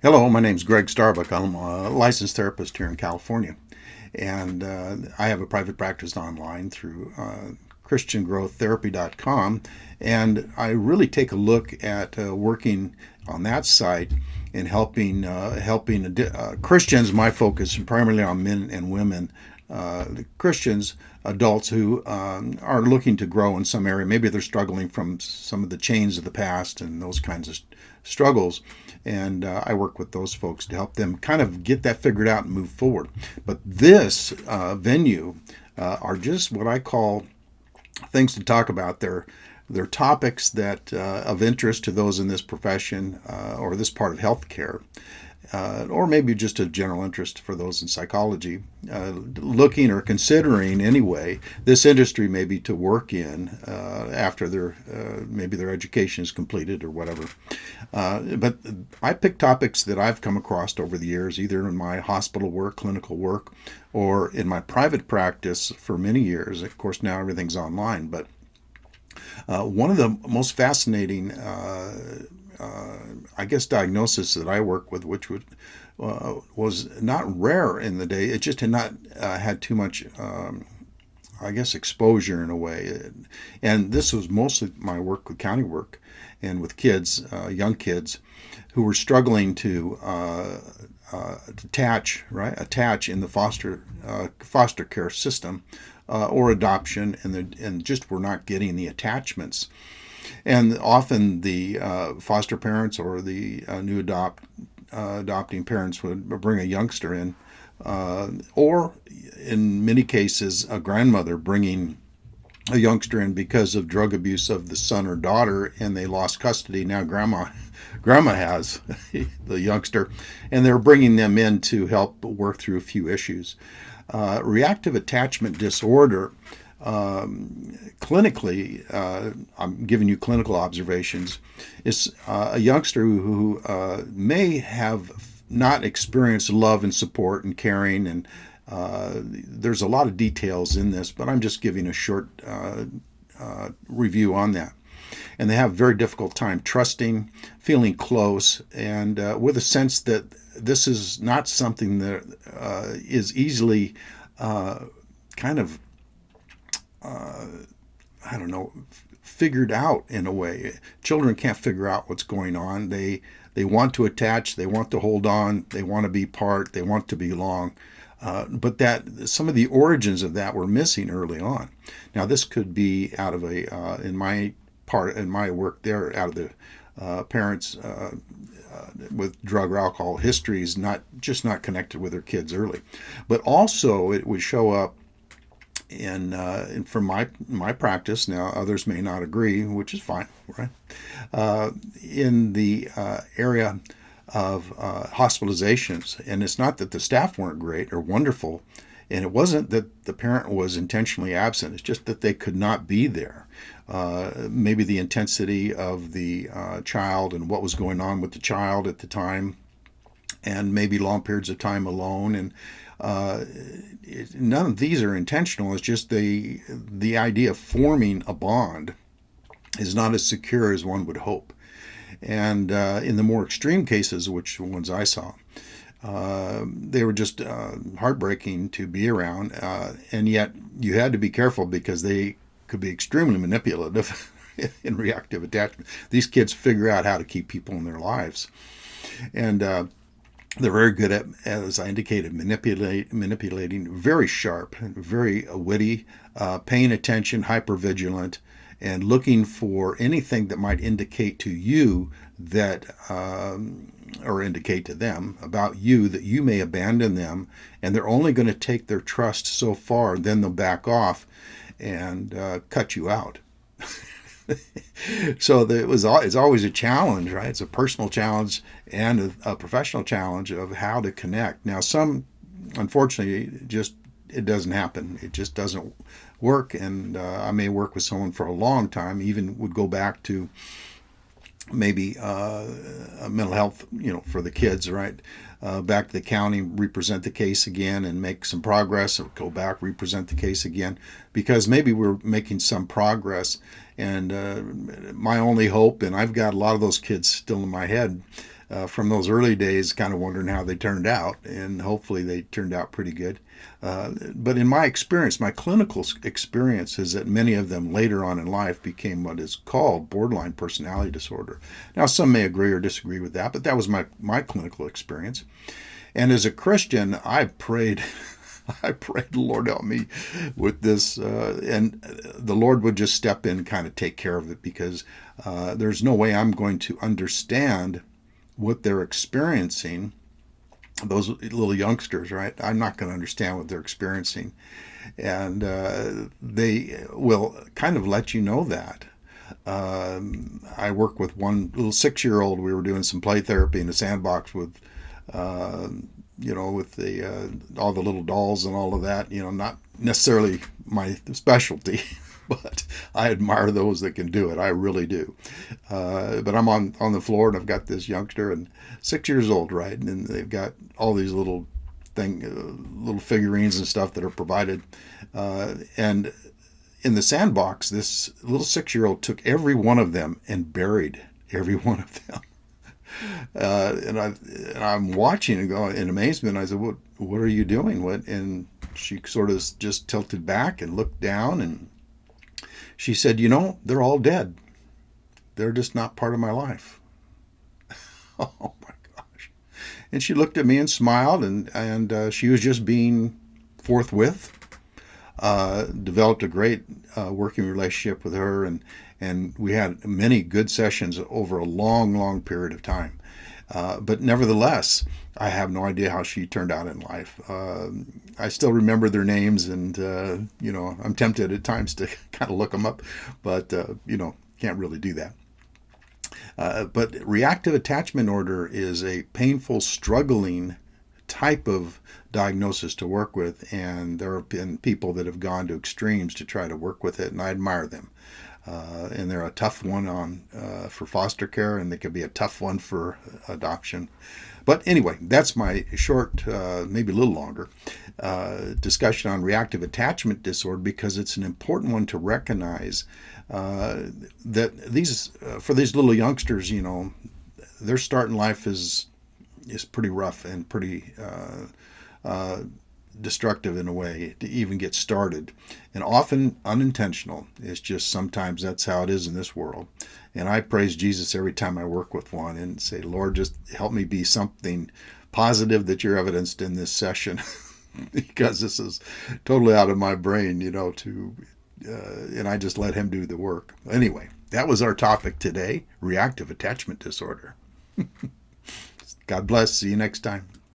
Hello, my name is Greg Starbuck. I'm a licensed therapist here in California, and I have a private practice online through ChristianGrowthTherapy.com, and I really take a look at working on that site and helping Christians. My focus is primarily on men and women. Christians, adults who are looking to grow in some area. Maybe they're struggling from some of the chains of the past and those kinds of struggles. And I work with those folks to help them kind of get that figured out and move forward. But this venue are just what I call things to talk about. They're topics that of interest to those in this profession or this part of healthcare. Or maybe just a general interest for those in psychology, looking or considering anyway this industry maybe to work in after maybe their education is completed or whatever. But I pick topics that I've come across over the years, either in my hospital work, clinical work, or in my private practice for many years. Of course, now everything's online, but one of the most fascinating I guess diagnosis that I work with, which was not rare in the day. It just had not had too much, I guess, exposure in a way. And this was mostly my work with county work and with kids, young kids, who were struggling to attach in the foster care system or adoption, and just were not getting the attachments. And often the foster parents or the new adopting parents would bring a youngster in, or in many cases, a grandmother bringing a youngster in because of drug abuse of the son or daughter, and they lost custody. Now grandma has the youngster, and they're bringing them in to help work through a few issues. Reactive attachment disorder. Clinically, I'm giving you clinical observations, is a youngster who may have not experienced love and support and caring, and there's a lot of details in this, but I'm just giving a short review on that. And they have a very difficult time trusting, feeling close, and with a sense that this is not something that is easily kind of figured out in a way. Children can't figure out what's going on. They want to attach, they want to hold on, they want to be part, they want to belong. But that some of the origins of that were missing early on. Now this could be out of in my work there, out of the parents with drug or alcohol histories, not connected with their kids early, but also it would show up in from my practice. Now others may not agree, which is fine, right? In the area of hospitalizations, and it's not that the staff weren't great or wonderful, and it wasn't that the parent was intentionally absent. It's just that they could not be there. Maybe the intensity of the child and what was going on with the child at the time, and maybe long periods of time alone, and none of these are intentional. It's just the idea of forming a bond is not as secure as one would hope. And in the more extreme cases, which ones I saw, they were just heartbreaking to be around, and yet you had to be careful because they could be extremely manipulative in reactive attachment. These kids figure out how to keep people in their lives, and they're very good at, as I indicated, manipulating, very sharp, very witty, paying attention, hypervigilant, and looking for anything that might indicate to you that, or indicate to them about you that you may abandon them, and they're only going to take their trust so far, then they'll back off and cut you out. So it's always a challenge, right? It's a personal challenge and a professional challenge of how to connect. Now, unfortunately, it doesn't happen. It just doesn't work. And I may work with someone for a long time, even would go back to maybe mental health, for the kids, right? Back to the county, represent the case again and make some progress, or go back, represent the case again, because maybe we're making some progress. And my only hope, and I've got a lot of those kids still in my head, from those early days, kind of wondering how they turned out, and hopefully they turned out pretty good. But in my experience, my clinical experience is that many of them later on in life became what is called borderline personality disorder. Now, some may agree or disagree with that, but that was my clinical experience. And as a Christian, I prayed. I prayed, Lord, help me with this. And the Lord would just step in and kind of take care of it, because there's no way I'm going to understand what they're experiencing, those little youngsters, right? I'm not going to understand what they're experiencing. And they will kind of let you know that. I work with one little 6-year-old. We were doing some play therapy in a sandbox with with the all the little dolls and all of that. Not necessarily my specialty, but I admire those that can do it. I really do. But I'm on the floor, and I've got this youngster, and 6 years old, right? And they've got all these little little figurines and stuff that are provided, and in the sandbox, this little 6-year-old took every one of them and buried every one of them. And I'm watching and going in amazement. I said, "What are you doing? What?" And she sort of just tilted back and looked down, and she said, "They're all dead. They're just not part of my life." Oh my gosh! And she looked at me and smiled, and she was just being forthwith. Developed a great working relationship with her, and we had many good sessions over a long period of time. But nevertheless, I have no idea how she turned out in life. I still remember their names, and I'm tempted at times to kind of look them up, but can't really do that. But reactive attachment disorder is a painful, struggling type of diagnosis to work with, and there have been people that have gone to extremes to try to work with it, and I admire them. And they're a tough one for foster care, and they could be a tough one for adoption. But anyway, that's my short, maybe a little longer, discussion on reactive attachment disorder, because it's an important one to recognize that for these little youngsters, their start in life is pretty rough and pretty destructive in a way to even get started, and often unintentional. It's just sometimes that's how it is in this world. And I praise Jesus every time I work with one and say, "Lord, just help me be something positive that you're evidenced in this session," because this is totally out of my brain, and I just let him do the work. Anyway, that was our topic today: reactive attachment disorder. God bless. See you next time.